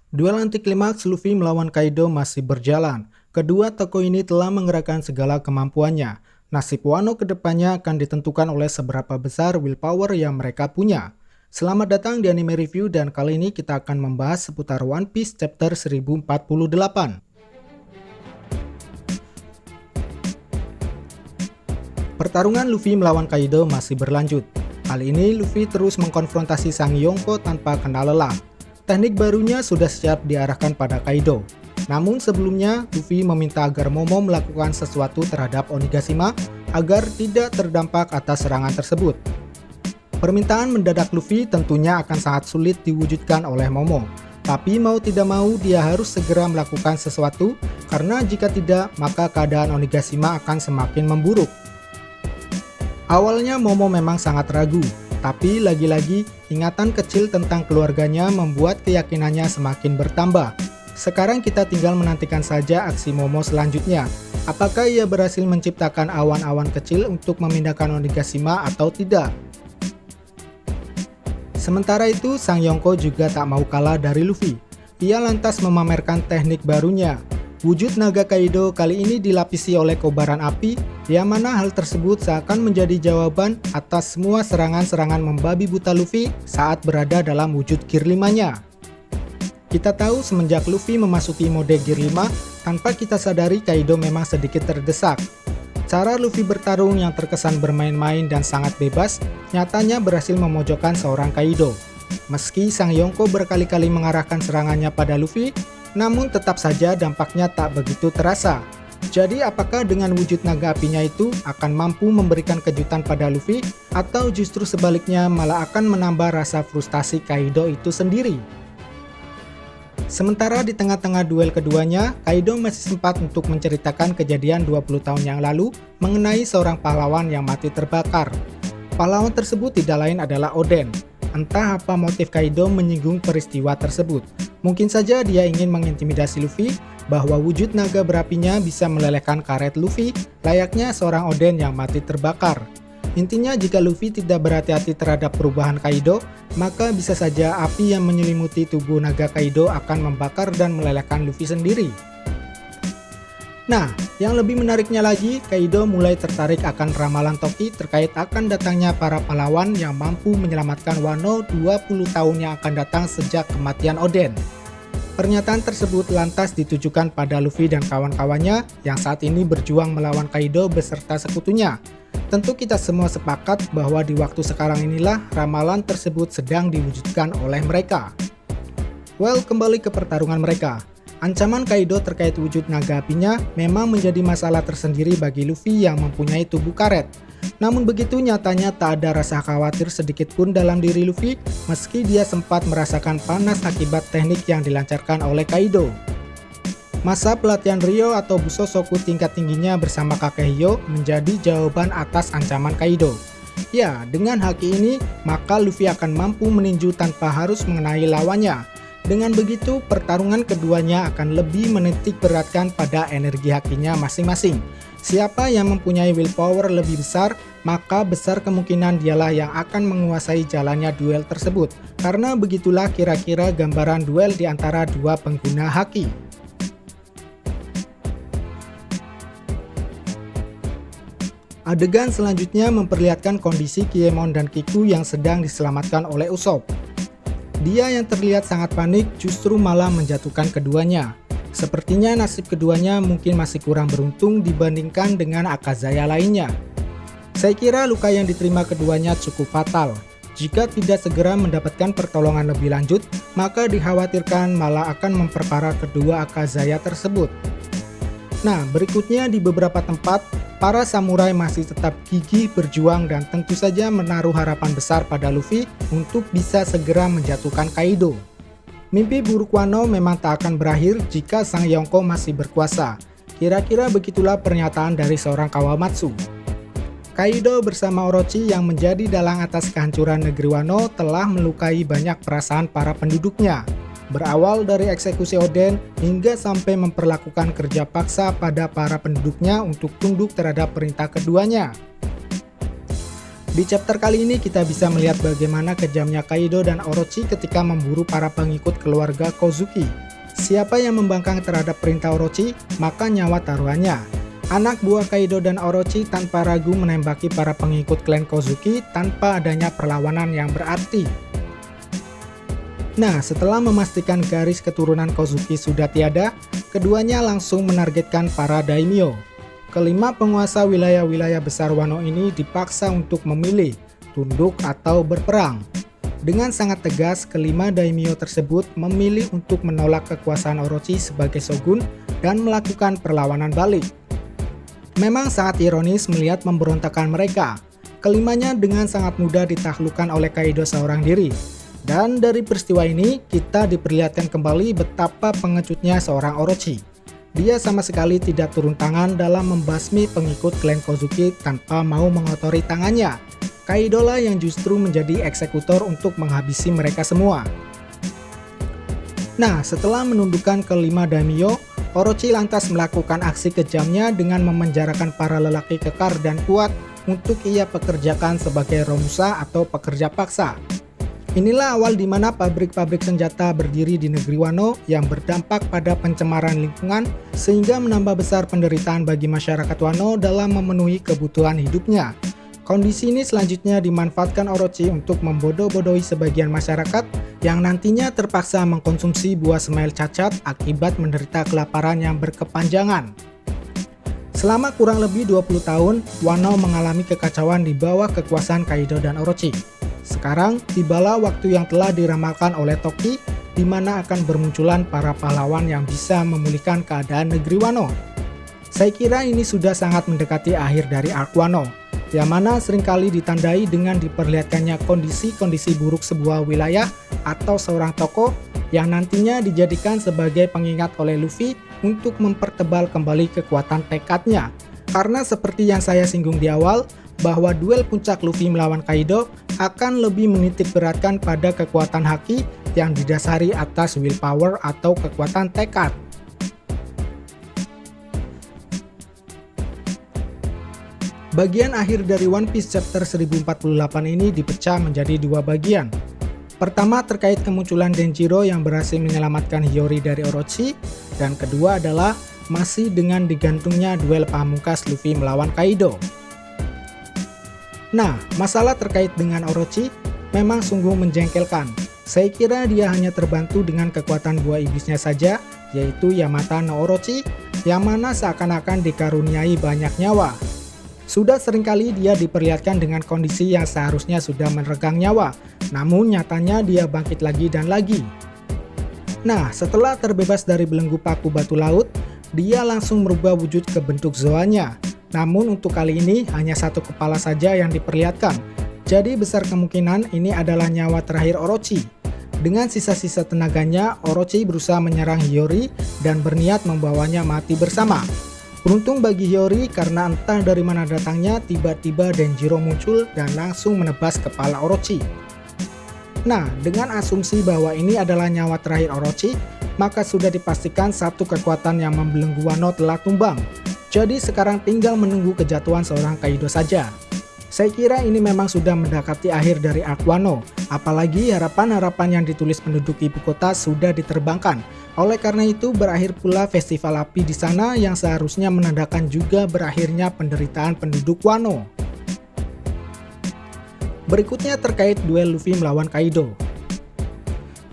Duel anti klimaks Luffy melawan Kaido masih berjalan. Kedua tokoh ini telah mengerahkan segala kemampuannya. Nasib Wano ke depannya akan ditentukan oleh seberapa besar willpower yang mereka punya. Selamat datang di Anime Review dan kali ini kita akan membahas seputar One Piece chapter 1048. Pertarungan Luffy melawan Kaido masih berlanjut. Kali ini Luffy terus mengkonfrontasi Sang Yonko tanpa kenal lelah. Teknik barunya sudah siap diarahkan pada Kaido. Namun sebelumnya, Luffy meminta agar Momo melakukan sesuatu terhadap Onigashima agar tidak terdampak atas serangan tersebut. Permintaan mendadak Luffy tentunya akan sangat sulit diwujudkan oleh Momo. Tapi mau tidak mau dia harus segera melakukan sesuatu karena jika tidak maka keadaan Onigashima akan semakin memburuk. Awalnya Momo memang sangat ragu, tapi lagi-lagi ingatan kecil tentang keluarganya membuat keyakinannya semakin bertambah. Sekarang kita tinggal menantikan saja aksi Momo selanjutnya. Apakah ia berhasil menciptakan awan-awan kecil untuk memindahkan Onigashima atau tidak? Sementara itu, Sang Yonko juga tak mau kalah dari Luffy. Ia lantas memamerkan teknik barunya. Wujud naga Kaido kali ini dilapisi oleh kobaran api, yang mana hal tersebut seakan menjadi jawaban atas semua serangan-serangan membabi buta Luffy saat berada dalam wujud Gear 5-nya. Kita tahu semenjak Luffy memasuki mode Gear 5, tanpa kita sadari Kaido memang sedikit terdesak. Cara Luffy bertarung yang terkesan bermain-main dan sangat bebas, nyatanya berhasil memojokkan seorang Kaido. Meski Sang Yonko berkali-kali mengarahkan serangannya pada Luffy, namun tetap saja dampaknya tak begitu terasa. Jadi apakah dengan wujud naga apinya itu akan mampu memberikan kejutan pada Luffy atau justru sebaliknya malah akan menambah rasa frustasi Kaido itu sendiri? Sementara di tengah-tengah duel keduanya, Kaido masih sempat untuk menceritakan kejadian 20 tahun yang lalu mengenai seorang pahlawan yang mati terbakar. Pahlawan tersebut tidak lain adalah Oden. Entah apa motif Kaido menyinggung peristiwa tersebut. Mungkin saja dia ingin mengintimidasi Luffy bahwa wujud naga berapinya bisa melelehkan karet Luffy layaknya seorang Oden yang mati terbakar. Intinya jika Luffy tidak berhati-hati terhadap perubahan Kaido, maka bisa saja api yang menyelimuti tubuh naga Kaido akan membakar dan melelehkan Luffy sendiri. Nah, yang lebih menariknya lagi, Kaido mulai tertarik akan ramalan Toki terkait akan datangnya para pahlawan yang mampu menyelamatkan Wano 20 tahun yang akan datang sejak kematian Oden. Pernyataan tersebut lantas ditujukan pada Luffy dan kawan-kawannya yang saat ini berjuang melawan Kaido beserta sekutunya. Tentu kita semua sepakat bahwa di waktu sekarang inilah ramalan tersebut sedang diwujudkan oleh mereka. Well, kembali ke pertarungan mereka. Ancaman Kaido terkait wujud naga apinya memang menjadi masalah tersendiri bagi Luffy yang mempunyai tubuh karet. Namun begitu nyatanya tak ada rasa khawatir sedikit pun dalam diri Luffy meski dia sempat merasakan panas akibat teknik yang dilancarkan oleh Kaido. Masa pelatihan Ryo atau Busosoku tingkat tingginya bersama Kakehio menjadi jawaban atas ancaman Kaido. Ya, dengan haki ini maka Luffy akan mampu meninju tanpa harus mengenai lawannya. Dengan begitu, pertarungan keduanya akan lebih menitik beratkan pada energi hakinya masing-masing. Siapa yang mempunyai willpower lebih besar, maka besar kemungkinan dialah yang akan menguasai jalannya duel tersebut. Karena begitulah kira-kira gambaran duel di antara dua pengguna haki. Adegan selanjutnya memperlihatkan kondisi Kiemon dan Kiku yang sedang diselamatkan oleh Usopp. Dia yang terlihat sangat panik justru malah menjatuhkan keduanya. Sepertinya nasib keduanya mungkin masih kurang beruntung dibandingkan dengan Akazaya lainnya. Saya kira luka yang diterima keduanya cukup fatal. Jika tidak segera mendapatkan pertolongan lebih lanjut, maka dikhawatirkan malah akan memperparah kedua Akazaya tersebut. Nah, berikutnya di beberapa tempat, para samurai masih tetap gigih berjuang dan tentu saja menaruh harapan besar pada Luffy untuk bisa segera menjatuhkan Kaido. Mimpi buruk Wano memang tak akan berakhir jika Sang Yonko masih berkuasa. Kira-kira begitulah pernyataan dari seorang Kawamatsu. Kaido bersama Orochi yang menjadi dalang atas kehancuran negeri Wano telah melukai banyak perasaan para penduduknya. Berawal dari eksekusi Oden hingga sampai memperlakukan kerja paksa pada para penduduknya untuk tunduk terhadap perintah keduanya. Di chapter kali ini kita bisa melihat bagaimana kejamnya Kaido dan Orochi ketika memburu para pengikut keluarga Kozuki. Siapa yang membangkang terhadap perintah Orochi, maka nyawa taruhannya. Anak buah Kaido dan Orochi tanpa ragu menembaki para pengikut klan Kozuki tanpa adanya perlawanan yang berarti. Nah, setelah memastikan garis keturunan Kozuki sudah tiada, keduanya langsung menargetkan para daimyo. Kelima penguasa wilayah-wilayah besar Wano ini dipaksa untuk memilih, tunduk atau berperang. Dengan sangat tegas, kelima daimyo tersebut memilih untuk menolak kekuasaan Orochi sebagai shogun dan melakukan perlawanan balik. Memang sangat ironis melihat pemberontakan mereka. Kelimanya dengan sangat mudah ditaklukkan oleh Kaido seorang diri. Dan dari peristiwa ini, kita diperlihatkan kembali betapa pengecutnya seorang Orochi. Dia sama sekali tidak turun tangan dalam membasmi pengikut klan Kozuki tanpa mau mengotori tangannya. Kaido lah yang justru menjadi eksekutor untuk menghabisi mereka semua. Nah, setelah menundukkan kelima daimyo, Orochi lantas melakukan aksi kejamnya dengan memenjarakan para lelaki kekar dan kuat untuk ia pekerjakan sebagai romusa atau pekerja paksa. Inilah awal di mana pabrik-pabrik senjata berdiri di negeri Wano yang berdampak pada pencemaran lingkungan sehingga menambah besar penderitaan bagi masyarakat Wano dalam memenuhi kebutuhan hidupnya. Kondisi ini selanjutnya dimanfaatkan Orochi untuk membodoh-bodohi sebagian masyarakat yang nantinya terpaksa mengkonsumsi buah semai cacat akibat menderita kelaparan yang berkepanjangan. Selama kurang lebih 20 tahun, Wano mengalami kekacauan di bawah kekuasaan Kaido dan Orochi. Sekarang, tibalah waktu yang telah diramalkan oleh Toki, di mana akan bermunculan para pahlawan yang bisa memulihkan keadaan negeri Wano. Saya kira ini sudah sangat mendekati akhir dari arc Wano, yang mana seringkali ditandai dengan diperlihatkannya kondisi-kondisi buruk sebuah wilayah atau seorang tokoh yang nantinya dijadikan sebagai pengingat oleh Luffy untuk mempertebal kembali kekuatan tekadnya. Karena seperti yang saya singgung di awal, bahwa duel puncak Luffy melawan Kaido akan lebih menitik beratkan pada kekuatan haki yang didasari atas willpower atau kekuatan tekad. Bagian akhir dari One Piece chapter 1048 ini dipecah menjadi dua bagian. Pertama terkait kemunculan Denjiro yang berhasil menyelamatkan Hiyori dari Orochi, dan kedua adalah masih dengan digantungnya duel pamungkas Luffy melawan Kaido. Nah, masalah terkait dengan Orochi memang sungguh menjengkelkan. Saya kira dia hanya terbantu dengan kekuatan buah iblisnya saja, yaitu Yamata no Orochi, yang mana seakan-akan dikaruniai banyak nyawa. Sudah seringkali dia diperlihatkan dengan kondisi yang seharusnya sudah meregang nyawa, namun nyatanya dia bangkit lagi dan lagi. Nah, setelah terbebas dari belenggu paku batu laut, dia langsung merubah wujud ke bentuk zoanya. Namun untuk kali ini hanya satu kepala saja yang diperlihatkan. Jadi besar kemungkinan ini adalah nyawa terakhir Orochi. Dengan sisa-sisa tenaganya, Orochi berusaha menyerang Hiyori dan berniat membawanya mati bersama. Beruntung bagi Hiyori karena entah dari mana datangnya, tiba-tiba Denjiro muncul dan langsung menebas kepala Orochi. Nah, dengan asumsi bahwa ini adalah nyawa terakhir Orochi, maka sudah dipastikan satu kekuatan yang membelenggu Wano telah tumbang. Jadi sekarang tinggal menunggu kejatuhan seorang Kaido saja. Saya kira ini memang sudah mendekati akhir dari arc Wano, apalagi harapan-harapan yang ditulis penduduk ibu kota sudah diterbangkan. Oleh karena itu berakhir pula festival api di sana yang seharusnya menandakan juga berakhirnya penderitaan penduduk Wano. Berikutnya terkait duel Luffy melawan Kaido.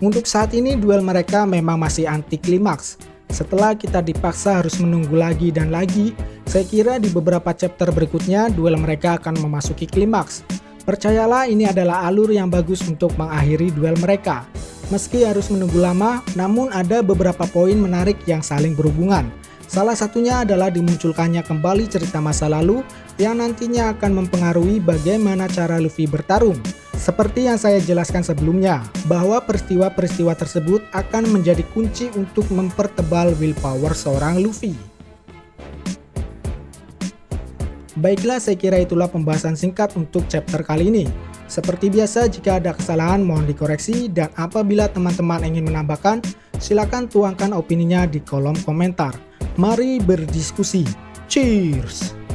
Untuk saat ini duel mereka memang masih anti klimaks. Setelah kita dipaksa harus menunggu lagi dan lagi, saya kira di beberapa chapter berikutnya duel mereka akan memasuki klimaks. Percayalah ini adalah alur yang bagus untuk mengakhiri duel mereka. Meski harus menunggu lama, namun ada beberapa poin menarik yang saling berhubungan. Salah satunya adalah dimunculkannya kembali cerita masa lalu yang nantinya akan mempengaruhi bagaimana cara Luffy bertarung. Seperti yang saya jelaskan sebelumnya, bahwa peristiwa-peristiwa tersebut akan menjadi kunci untuk mempertebal willpower seorang Luffy. Baiklah, saya kira itulah pembahasan singkat untuk chapter kali ini. Seperti biasa, jika ada kesalahan mohon dikoreksi, dan apabila teman-teman ingin menambahkan, silakan tuangkan opininya di kolom komentar. Mari berdiskusi. Cheers!